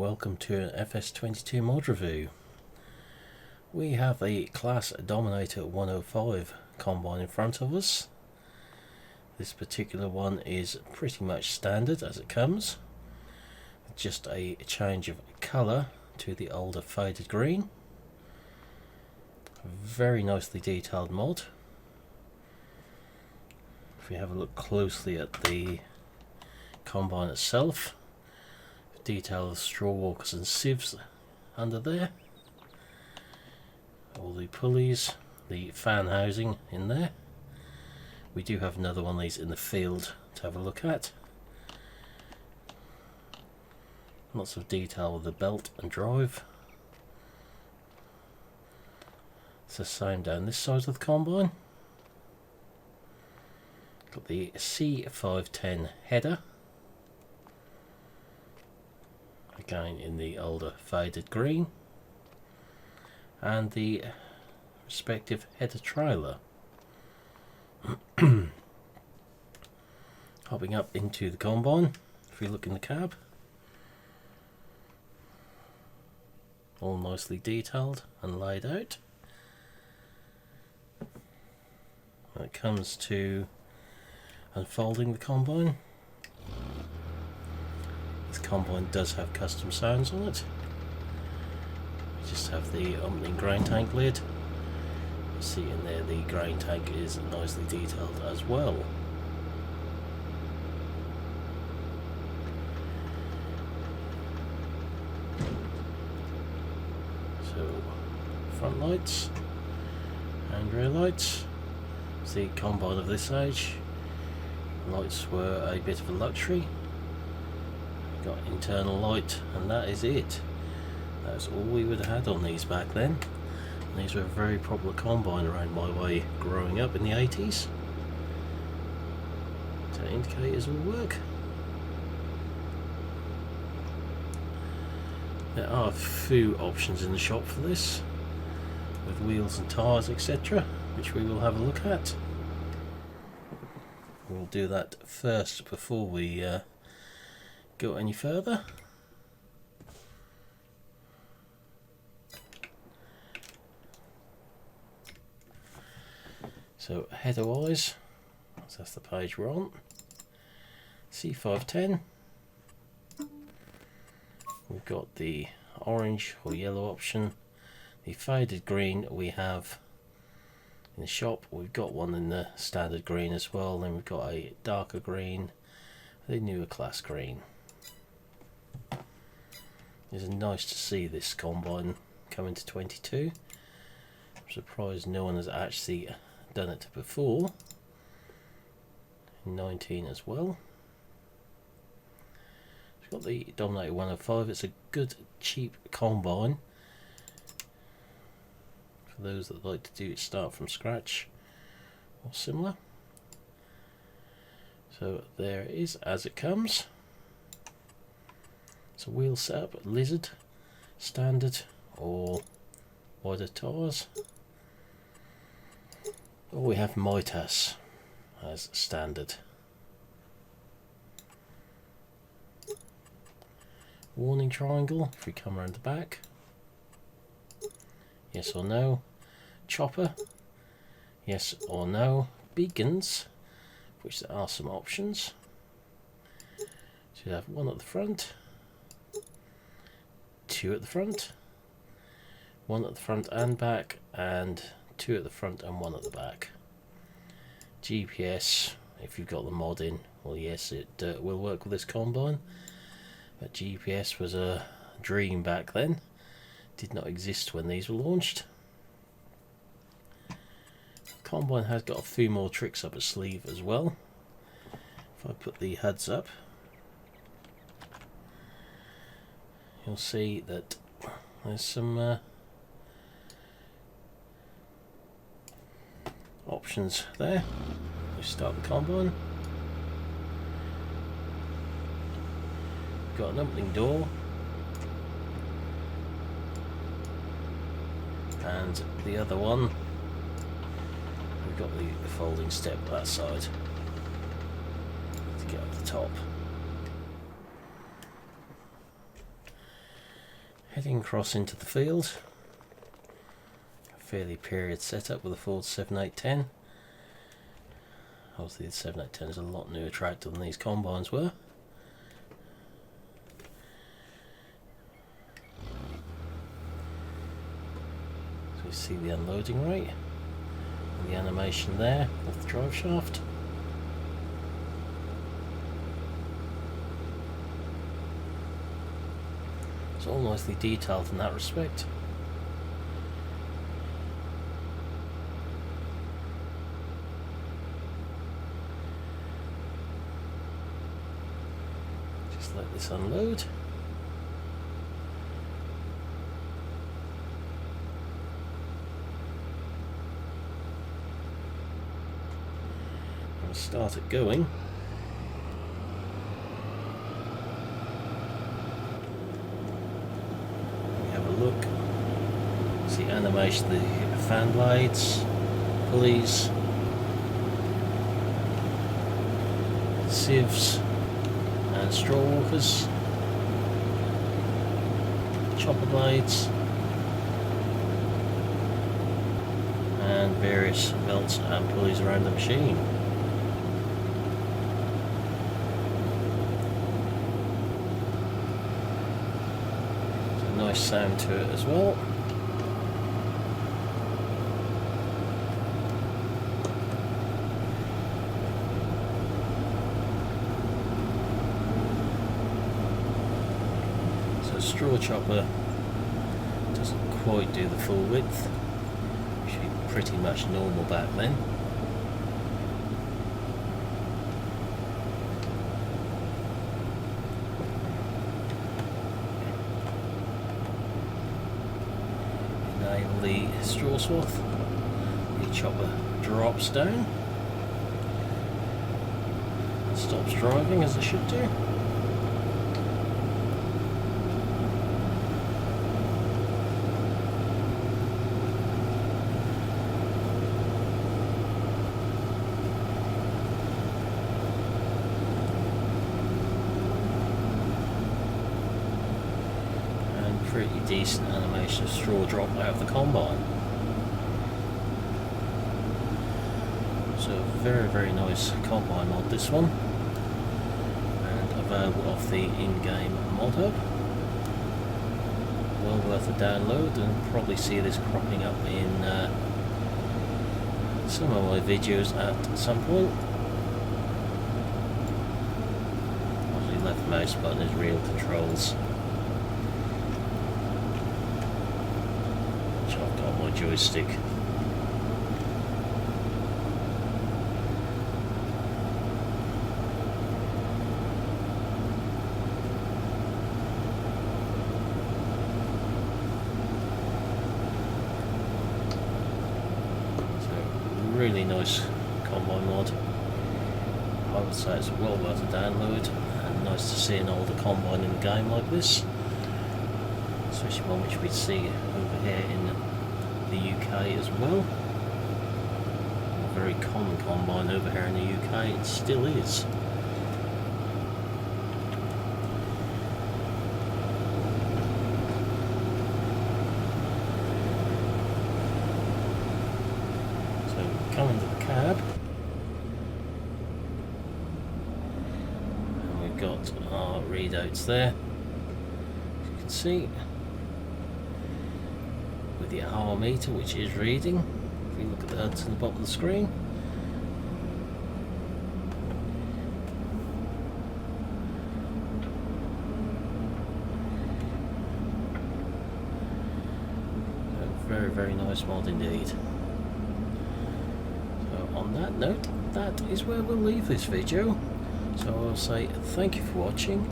welcome to an FS22 mod review. We have a Claas Dominator 105 combine in front of us. This particular one is pretty much standard as it comes, just a change of colour to the older faded green. Very nicely detailed mod. If we have a look closely at the combine itself, detail of straw walkers and sieves under there, all the pulleys, the fan housing in there. We do have another one of these in the field to have a look at. Lots of detail with the belt and drive. It's the same down this side of the combine. Got the C510 header, again in the older faded green, and the respective header trailer. Hopping up into the combine, if we look in the cab, all nicely detailed and laid out. When it comes to unfolding the combine, this combine does have custom sounds on it. We just have the opening grain tank lid. You see in there the grain tank is nicely detailed as well. So front lights and rear lights. It's the combine of this age. Lights were a bit of a luxury. Got internal light, and that is it. That's all we would have had on these back then. And these were a very popular combine around my way growing up in the 80s. So indicators will work. There are a few options in the shop for this, with wheels and tyres, etc., which we will have a look at. We'll do that first before we go any further. So header wise, so that's the page we're on. C510. We've got the orange or yellow option. The faded green we have in the shop. We've got one in the standard green as well. Then we've got a darker green, the newer class green. It's nice to see this combine coming to 22. I'm surprised no one has actually done it before. In 19 as well. We've got the Dominator 105. It's a good cheap combine for those that like to start from scratch or similar. So there it is as it comes. It's a wheel setup, lizard, standard or wider tyres. Or we have Mitas as standard. Warning triangle if we come around the back. Yes or no. Chopper. Yes or no. Beacons, which there are some options. So you have one at the front, two at the front, one at the front and back, and two at the front and one at the back. GPS, if you've got the mod in, well yes, it will work with this combine, but GPS was a dream back then. Did not exist when these were launched. The combine has got a few more tricks up its sleeve as well. If I put the HUDs up, you'll see that there's some options there. We start the combine. We've got an opening door, and the other one we've got the folding step that side to get up the top. Heading across into the field. Fairly period setup with a Ford 7810. Obviously the 7810 is a lot newer tractor than these combines were. So you see the unloading rate and the animation there of the drive shaft. It's all nicely detailed in that respect. Just let this unload. And start it going. Look, see animation, the fan blades, pulleys, sieves and straw walkers, chopper blades and various belts and pulleys around the machine. Nice sound to it as well. So straw chopper doesn't quite do the full width, which would be pretty much normal back then. The straw swath, the chopper drops down, stops driving as it should do. Pretty decent animation of straw drop out of the combine. So very nice combine mod, this one, and available off the in-game mod hub. Well worth a download, and probably see this cropping up in some of my videos at some point. Obviously left mouse button is real controls. Joystick. So really nice combine mod. I would say it's well worth a download, and nice to see an older combine in the game like this, especially one which we see over here in the UK as well. A very common combine over here in the UK, it still is. So coming to the cab, and we've got our readouts there, as you can see, with the hour meter, which is reading. If you look at the HUDs on the bottom of the screen, very nice mod indeed. So on that note, that is where we'll leave this video. So I'll say thank you for watching,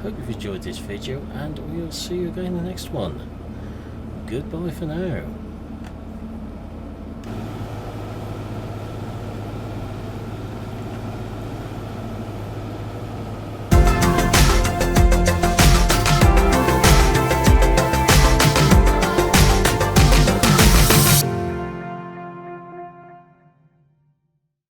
hope you've enjoyed this video, and we'll see you again in the next one. Goodbye for now.